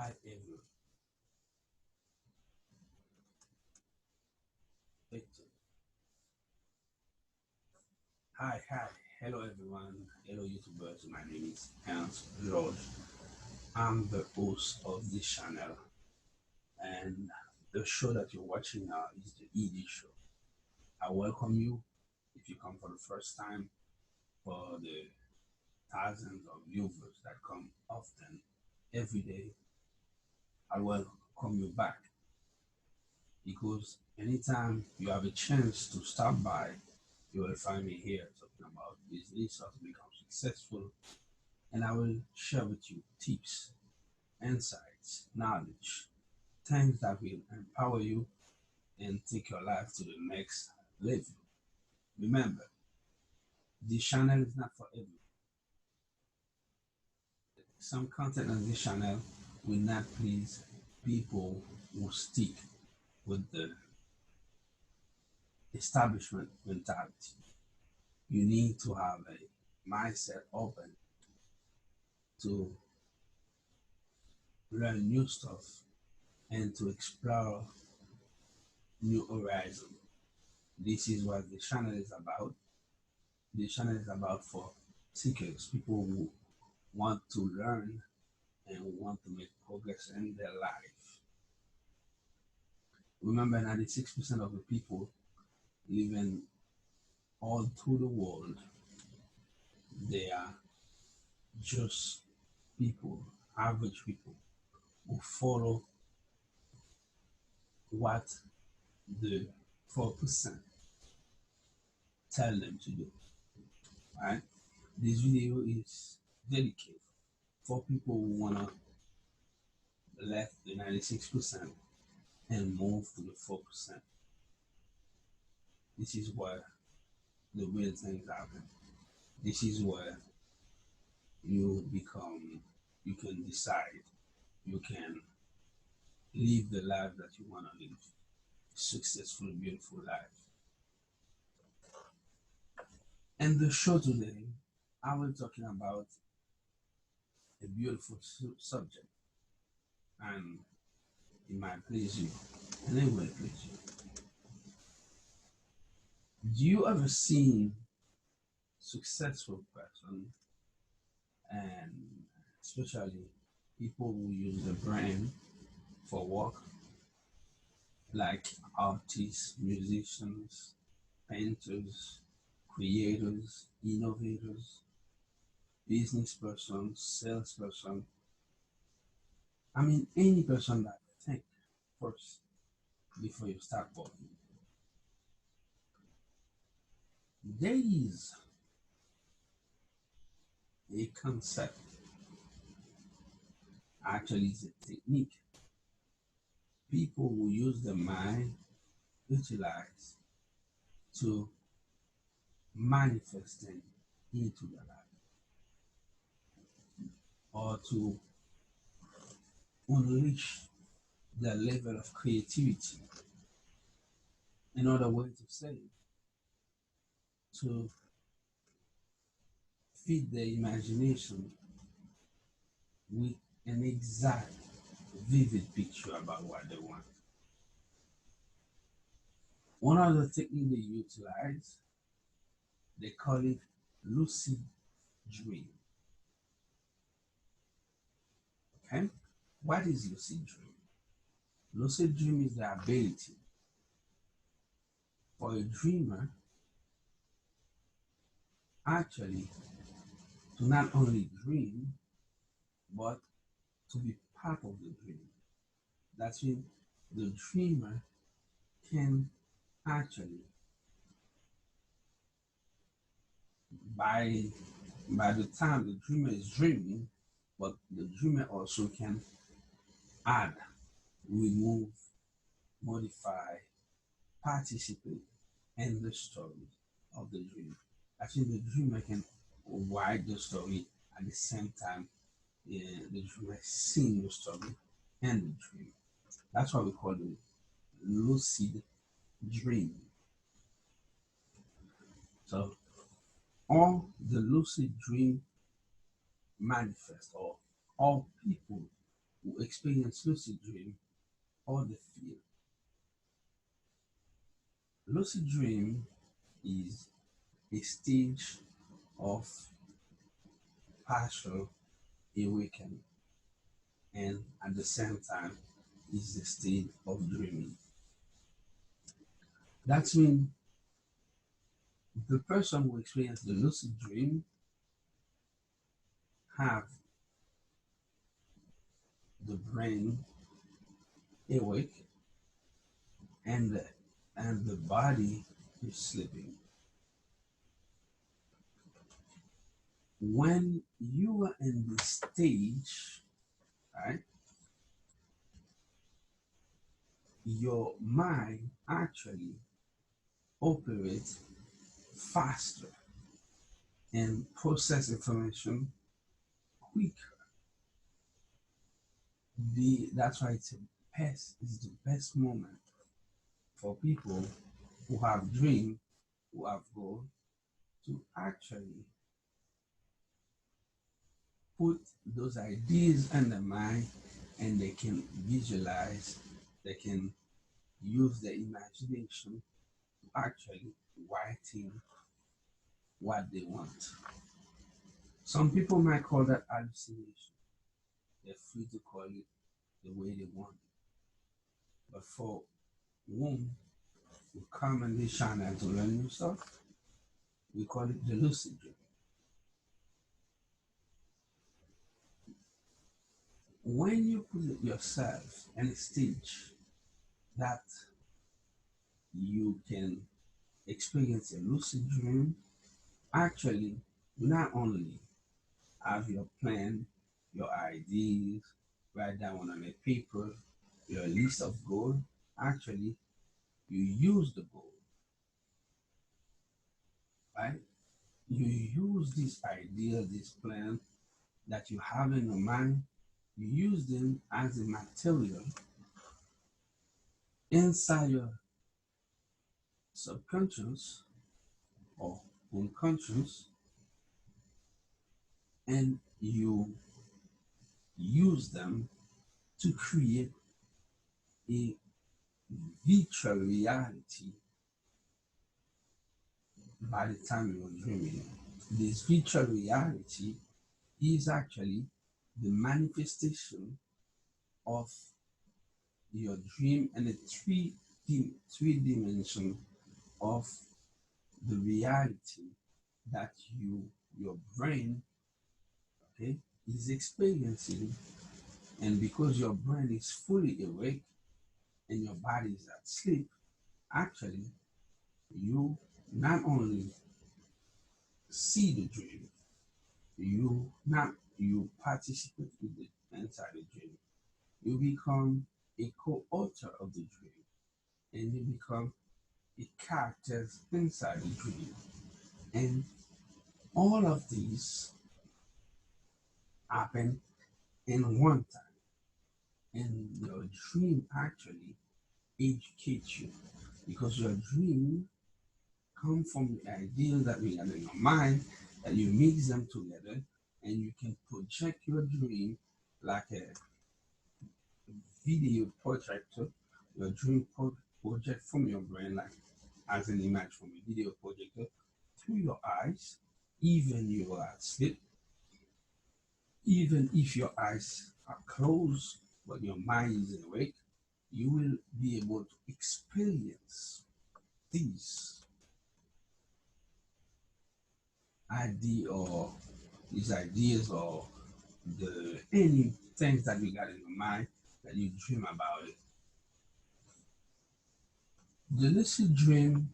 Hi everyone. Victor. Hi. Hello everyone. Hello YouTubers. My name is Hans George. I'm the host of this channel, and the show that you're watching now is the ED show. I welcome you if you come for the first time, for the thousands of viewers that come often every day. I welcome you back because anytime you have a chance to stop by, you will find me here talking about business, how to become successful, and I will share with you tips, insights, knowledge, things that will empower you and take your life to the next level. Remember, this channel is not for everyone. Some content on this channel will not please people who stick with the establishment mentality. You need to have a mindset open to learn new stuff and to explore new horizon. This is what the channel is about. The channel is about for seekers, people who want to learn and want to make progress in their life. Remember, 96% of the people living all through the world, they are just people, average people, who follow what the 4% tell them to do. Right? This video is dedicated for people who wanna left the 96% and move to the 4%. This is where the real things happen. This is where you become, you can decide, you can live the life that you want to live. Successful, beautiful life. And the show today, I will talking about a beautiful subject, and it might please you, and it will please you. Do you ever seen successful person, and especially people who use the brain for work, like artists, musicians, painters, creators, innovators, business person, salesperson. I mean, any person that think first before you start working. There is a concept, actually, it's a technique people who use the mind utilize to manifesting into their life or to unleash their level of creativity. Another way to say it, to feed their imagination with an exact, vivid picture about what they want. One of the techniques they utilize, they call it lucid dream. Okay? What is lucid dream? Lucid dream is the ability for a dreamer actually to not only dream but to be part of the dream. That's when the dreamer can actually, by the time the dreamer is dreaming, but the dreamer also can add, remove, modify, participate in the story of the dream. I think the dreamer can write the story at the same time, the dreamer seeing the story and the dream. That's why we call it lucid dream. So all the lucid dream manifest, or all people who experience lucid dream or the fear. Lucid dream is a stage of partial awakening and at the same time is the state of dreaming. That means the person who experiences the lucid dream have the brain awake and the body is sleeping. When you are in this stage, right, your mind actually operates faster and process information quicker. That's why it's the best moment for people who have dream, who have goal, to actually put those ideas in their mind and they can visualize, they can use their imagination to actually writing what they want. Some people might call that hallucination. They're free to call it the way they want it. But for whom we come in this channel to learn new stuff, we call it the lucid dream. When you put yourself in a stage that you can experience a lucid dream, actually, you not only have your plan, your ideas, write down on a paper, your list of goals, actually, you use the goal, right? You use this idea, this plan that you have in your mind, you use them as a material inside your subconscious or unconscious, and you use them to create a virtual reality by the time you're dreaming. This virtual reality is actually the manifestation of your dream and a three dimension of the reality that your brain, okay, is experiencing. And because your brain is fully awake and your body is at sleep, actually you not only see the dream, you participate with it inside the dream. You become a co-author of the dream and you become a character inside the dream. And all of these happen in one time. And your dream actually educates you because your dream come from the ideas that we have in your mind, that you mix them together, and you can project your dream like a video projector, your project from your brain, like as an image from a video projector, through your eyes, even you are asleep, even if your eyes are closed, but your mind is awake, you will be able to experience these or these ideas or the any things that you got in your mind that you dream about it. The lucid dream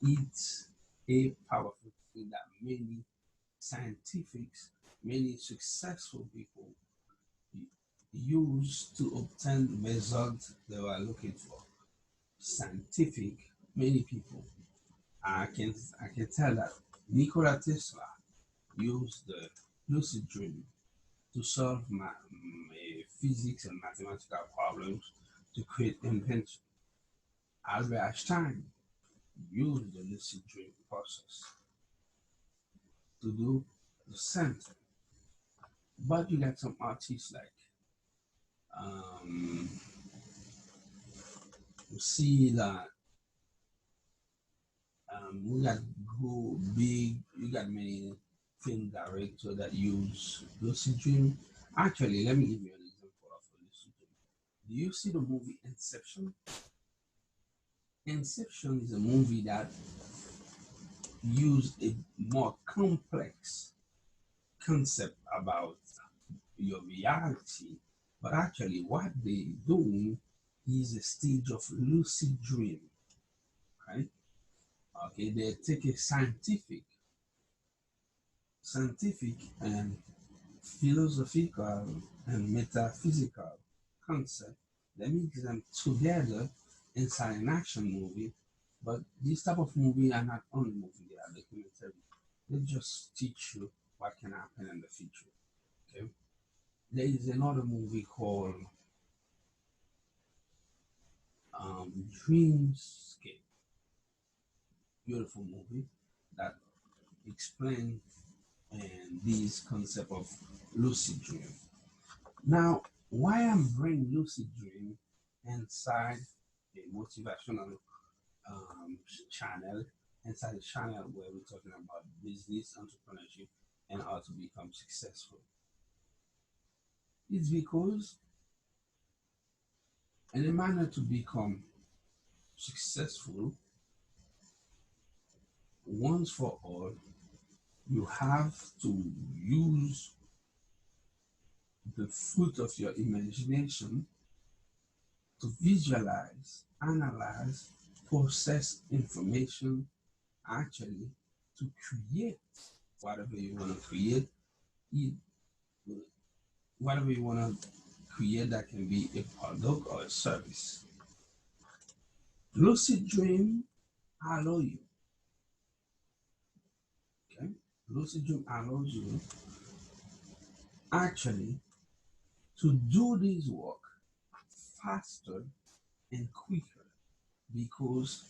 is a powerful thing that many scientifics, many successful people use to obtain results they were looking for. Scientific, many people. I can tell that Nikola Tesla used the lucid dream to solve physics and mathematical problems to create invention. Albert Einstein used the lucid dream process to do the same thing. But you got some artists like Um, you see that we got go big. You got many film directors that use lucid dream. Actually, let me give you an example of a lucid dream. Do you see the movie Inception? Inception is a movie that used a more complex concept about your reality, but actually what they doing is a stage of lucid dream, right? Okay, they take a scientific and philosophical and metaphysical concept. They mix them together inside an action movie. But this type of movie are not only movie, they are documentary. They just teach you what can happen in the future. Okay. There is another movie called Dreamscape. Beautiful movie that explains and this concept of lucid dream. Now, why I'm bringing lucid dream inside a motivational channel, inside the channel where we're talking about business, entrepreneurship, and how to become successful, it's because in a manner to become successful once for all, you have to use the fruit of your imagination to visualize, analyze, process information, actually to create whatever you want to create, e- whatever you want to create that can be a product or a service. Lucid dream allow you, okay? Lucid dream allows you actually to do this work faster and quicker because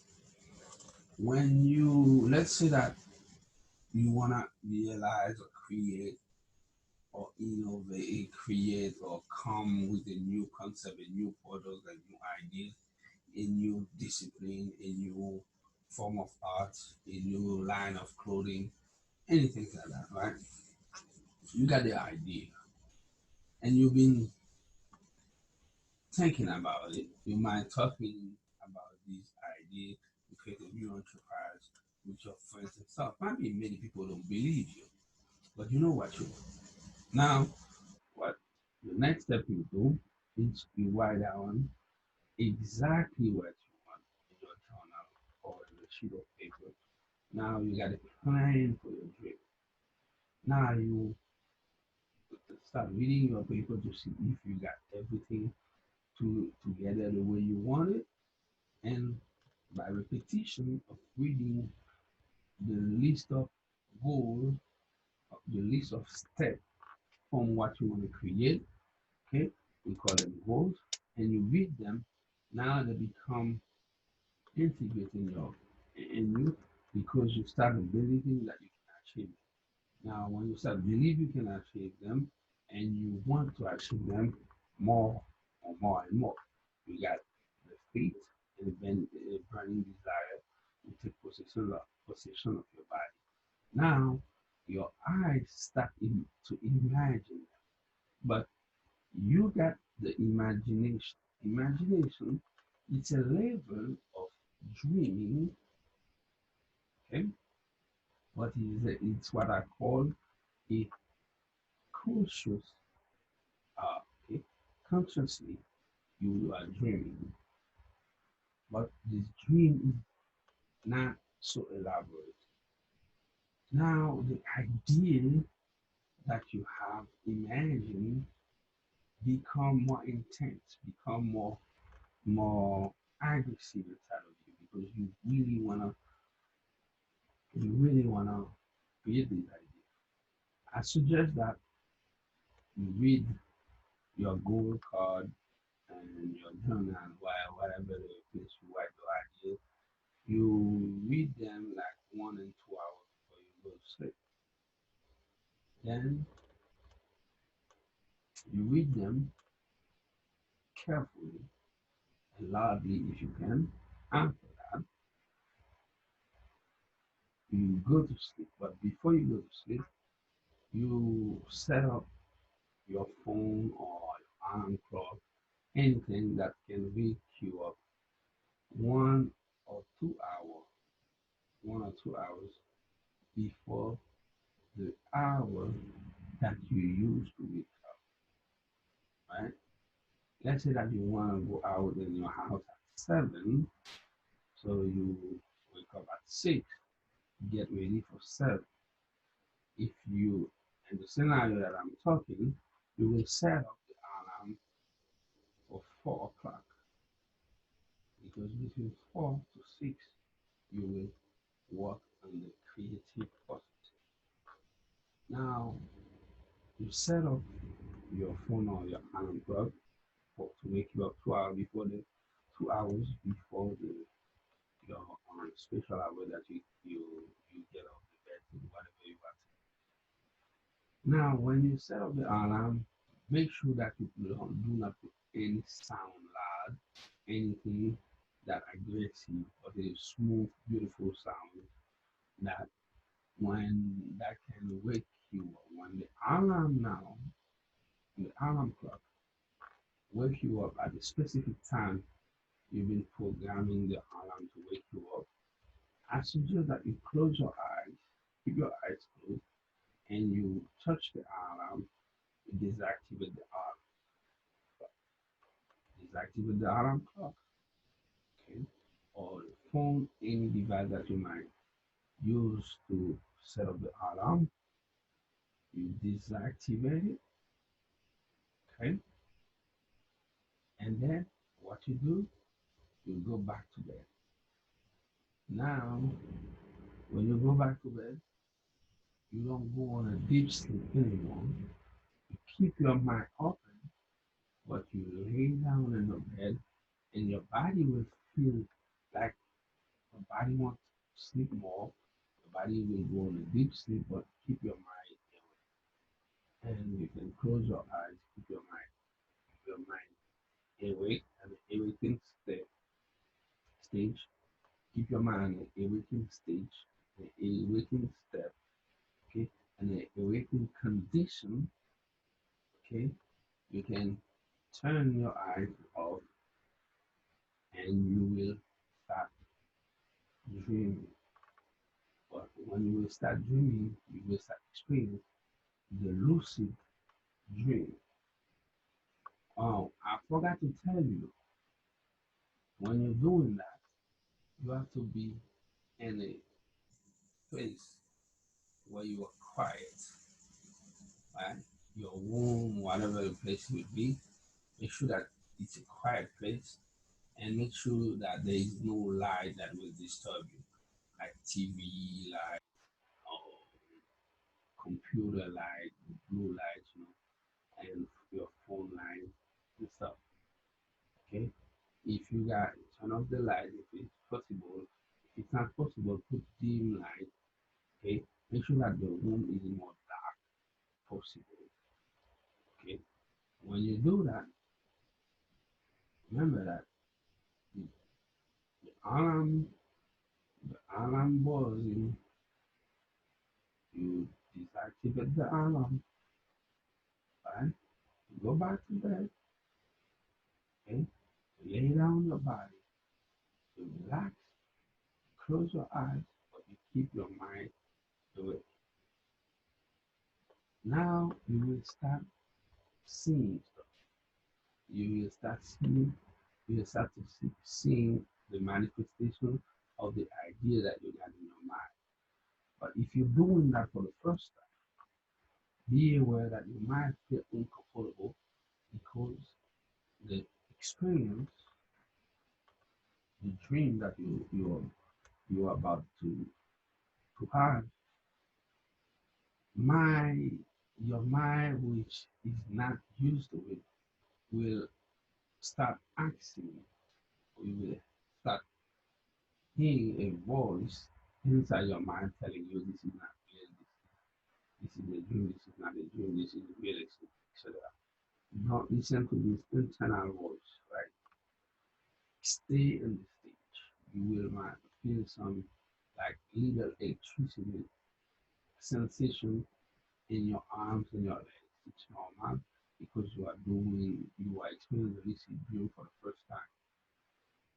when you let's say that you wanna realize or create or innovate, create or come with a new concept, a new product, a new idea, a new discipline, a new form of art, a new line of clothing, anything like that, right? You got the idea and you've been thinking about it. You might talking about this idea, you create a new enterprise with your friends and stuff. Maybe many people don't believe you, but you know what you want. Now, what the next step you do is you write down exactly what you want in your journal or in a sheet of paper. Now you got a plan for your dream. Now you start reading your paper to see if you got everything together the way you want it. And by repetition of reading the list of goals, the list of steps from what you want to create, okay, we call them goals, and you read them, now they become integrated in you because you start believing that you can achieve it. Now, when you start believe you can achieve them and you want to achieve them more and more and more, you got the faith and then a burning desire to take possession of your body. Now, your eyes start to imagine, but you got the imagination. Imagination, it's a level of dreaming, okay? What is it? It's what I call a conscious okay, consciously you are dreaming, but this dream is not so elaborate. Now, the idea that you have imagined become more intense, become more aggressive inside of you because you really wanna create this idea. I suggest that you read your goal card and your journal while whatever the place you write your idea you read them like 1 and 2 hours before you go to sleep. Then you read them carefully and loudly if you can. After that, you go to sleep. But before you go to sleep, you set up your phone or your alarm clock, anything that can wake you up 1 or 2 hours, 1 or 2 hours before the hour that you used to wake up, right? Let's say that you want to go out in your house at 7, so you wake up at 6, get ready for 7. If you, in the scenario that I'm talking, you will set up the alarm for 4 o'clock because between 4 to 6, you will work on the creative process. Now, you set up your phone or your alarm clock for to wake you up 2 hours before the 2 hours before the your special hour that you get off the bed to whatever you want. Now, when you set up the alarm, make sure that you do not put any sound loud, anything that aggressive, but a smooth, beautiful sound that that can wake you up. When the alarm clock wake you up at a specific time, you've been programming the alarm to wake you up. I suggest that you close your eyes, keep your eyes closed, and you touch the alarm, you deactivate the alarm clock, okay? Or the phone, any device that you might use to set up the alarm, you deactivate it, okay? And then what you do, you go back to bed. Now, when you go back to bed, you don't go on a deep sleep anymore. You keep your mind open, but you lay down in the bed and your body will feel like your body wants to sleep more. Your body will go on a deep sleep, but keep your mind awake. And you can close your eyes, keep your mind awake and awakening stage. Keep your mind in the awakening stage, the awakening step, okay, and the awakening condition, okay. You can turn your eyes off and you will start dreaming. But when you will start dreaming, you will start experiencing the lucid dream. Oh, I forgot to tell you, when you're doing that, you have to be in a place where you are quiet, right? Your room, whatever the place will be, make sure that it's a quiet place and make sure that there is no light that will disturb you, like TV light or computer light, blue light, and your phone light and stuff. Okay, if you got turn off the light if it's possible. If it's not possible, put dim light. Okay, make sure that the room is more dark possible. Okay, when you do that, remember that the, the alarm, the alarm buzzing, you deactivate the alarm, right? You go back to bed, okay? You lay down your body, you relax, close your eyes, but you keep your mind awake. Now you will start seeing stuff. You will start seeing, you will start to seeing the manifestation of the idea that you got in your mind. But if you're doing that for the first time, be aware that you might feel uncomfortable because the experience, the dream that you're about to have, my your mind, which is not used to it, will start asking, you will start hearing a voice inside your mind telling you this is not real, this is a dream, this is not a dream, this is real, etc. Don't listen to this internal voice, right? Stay in the stage. You will might feel some like little electricity sensation in your arms and your legs. It's normal because you are experiencing the lucid dream for the first time.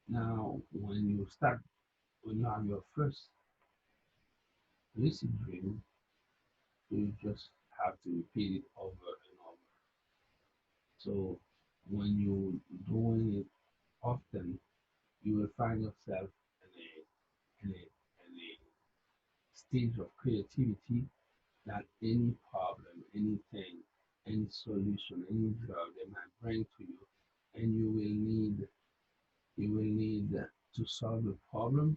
Now, when you have your first lucid dream, you just have to repeat it over and over. So, when you're doing it often, you will find yourself in a stage of creativity that any problem, anything, any solution, any drug they might bring to you, and you will need to solve the problem.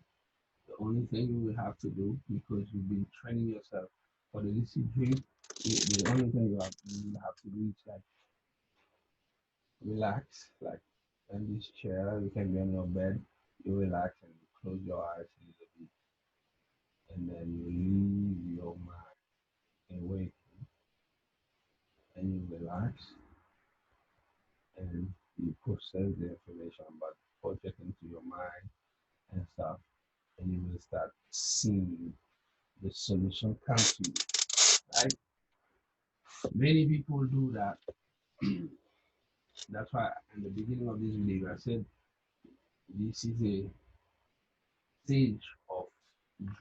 The only thing you will have to do, because you've been training yourself for the lucid dream, the only thing you have to do is like relax, like in this chair. You can be on your bed. You relax and you close your eyes a little bit, and then you leave your mind awake and you relax and you process the information about the project into your mind and stuff, and you will start seeing the solution come to you. Right? Many people do that. That's why in the beginning of this video I said this is a stage of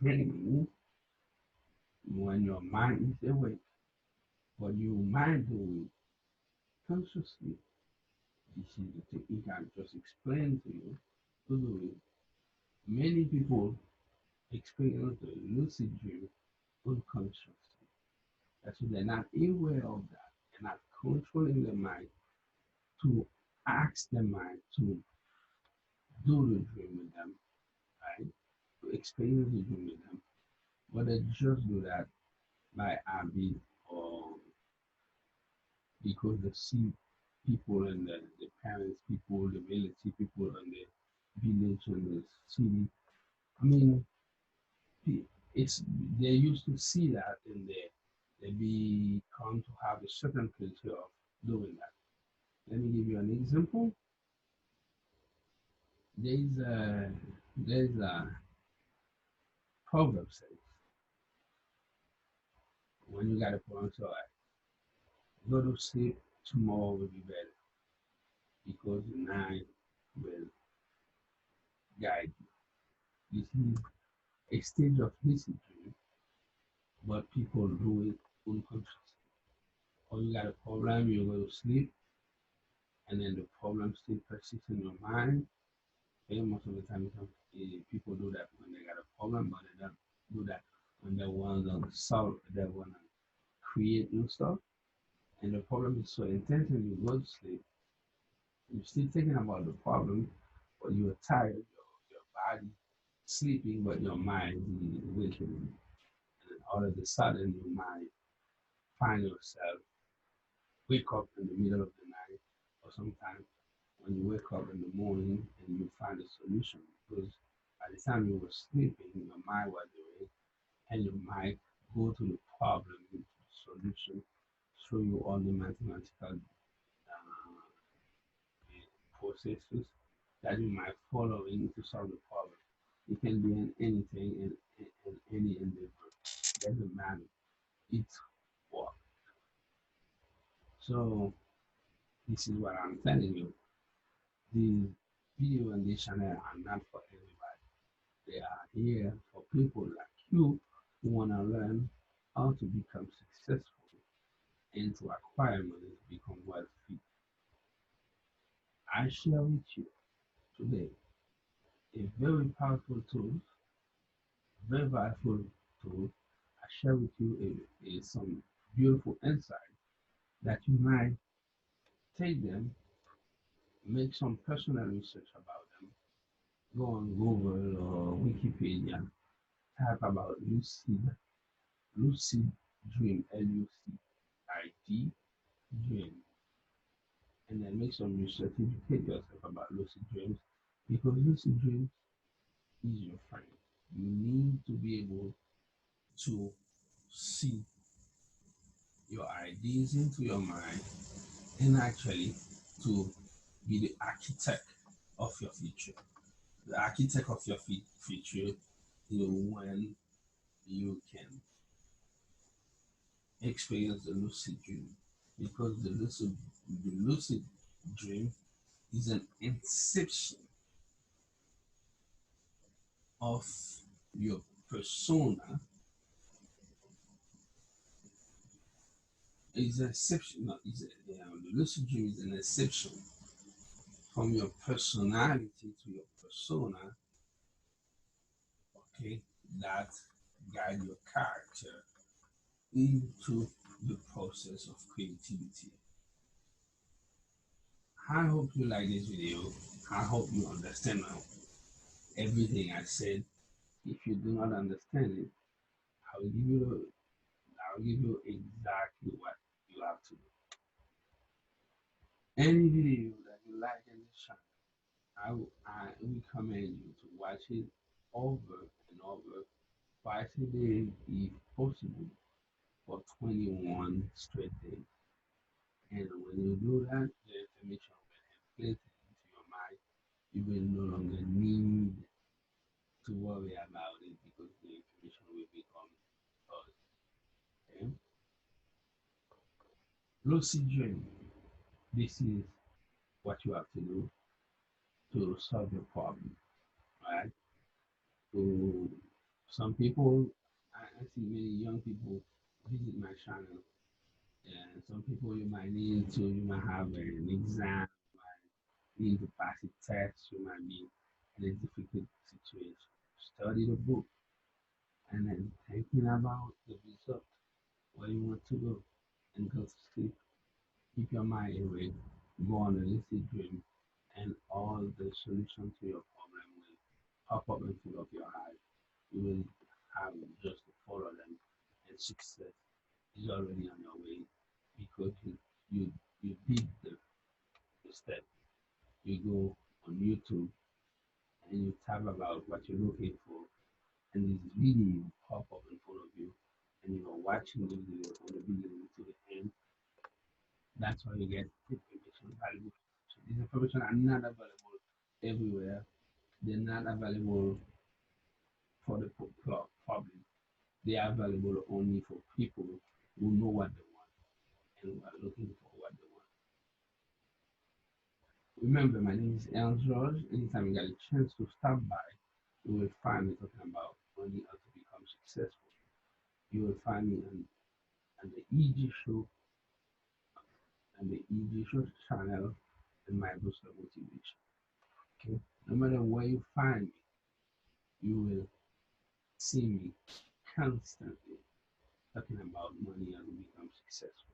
dreaming when your mind is awake, but you mind do it consciously. This is the technique I just explained to you to do it. Many people experience the lucid dream unconsciously. That's why they're not aware of that. They're not controlling the mind to ask the mind to do the dream with them, right? To experience the dream with them. But they just do that by habit or because they see people and the parents, people, the military people in the village and the city. I mean, it's they used to see that and they become to have a certain culture of doing that. Let me give you an example. There's a proverb says when you got a problem, so go to sleep, tomorrow will be better because the night will guide you. This is a stage of discipline, but people do it unconsciously. Or you got a problem, you go to sleep, and then the problem still persists in your mind. And most of the time, people do that when they got a problem, but they don't do that when they want to solve, they want to create new stuff. And the problem is so intense when you go to sleep, you're still thinking about the problem, but you're tired, your body sleeping, but your mind is waking. And then all of a sudden, you might find yourself wake up in the middle of the night, or sometimes when you wake up in the morning and you find a solution, because by the time you were sleeping, your mind was awake, and you might go to the problem, to the solution, show you all the mathematical processes that you might follow in to solve the problem. It can be in anything, in any endeavor. Doesn't matter. It's what. So this is what I'm telling you. These video and this channel are not for everybody. They are here for people like you who want to learn how to become successful and to acquire money to become wealthy. I share with you today a very powerful tool, very powerful tool. I share with you some beautiful insight that you might take them, make some personal research about them, go on Google or Wikipedia, type about lucid dream, Lucid dream, and then make some research, educate yourself about lucid dreams because lucid dreams is your friend. You need to be able to see your ideas into your mind and actually to be the architect of your future. The architect of your future, when you can experience the lucid dream, because the lucid dream is an inception of your persona. Is an exception. No, the lucid dream is an exception from your personality to your persona. Okay, that guide your character into the process of creativity. I hope you like this video. I hope you understand now everything I said. If you do not understand it, I will give you I'll give you exactly what you have to do. Any video that you like in this channel, I recommend you to watch it over and over twice a day if possible for 21 straight days. And when you do that, the information will implant into your mind. You will no longer need to worry about it because the information will become yours. Okay? Lucid dreaming. This is what you have to do to solve your problem. Right? So some people, I see many young people visit my channel, and some people you might have an exam, you might need to pass a test, you might be in a difficult situation. Study the book and then thinking about the result, where you want to go, and go to sleep. Keep your mind away, go on a lucid dream, and all the solutions to your problem will pop up in front of your eyes. You will have just to follow them, and success is already on your way because you, you did the step. You go on YouTube and you type about what you're looking for, and this video pop up in front of you, and you are watching the video from the beginning to the end. That's how you get information, valuable information. These information are not available everywhere. They're not available for the public. They are available only for people who know what they want and who are looking for what they want. Remember, my name is El George. Anytime you get a chance to stop by, you will find me talking about money how to become successful. You will find me on the EG Show and the EG Show channel and my boost of motivation. Okay? No matter where you find me, you will see me constantly talking about money how to become successful.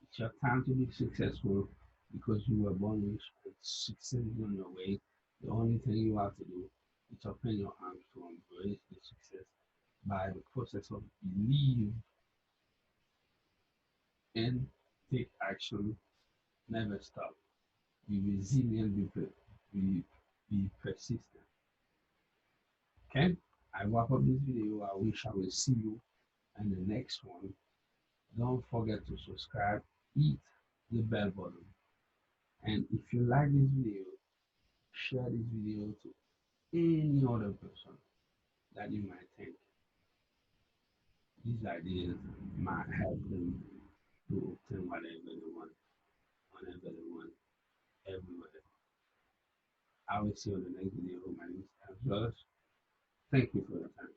It's your time to be successful because you were born rich and success is on your way. The only thing you have to do is open your arms to embrace the success by the process of believe and take action. Never stop. Be resilient. Be persistent. Okay. I wrap up this video. I wish I will see you in the next one. Don't forget to subscribe. Hit the bell button. And if you like this video, share this video to any other person that you might think these ideas might help them to obtain whatever they want, whenever they want, everywhere. I will see you on the next video. My name is Josh. Thank you for your time.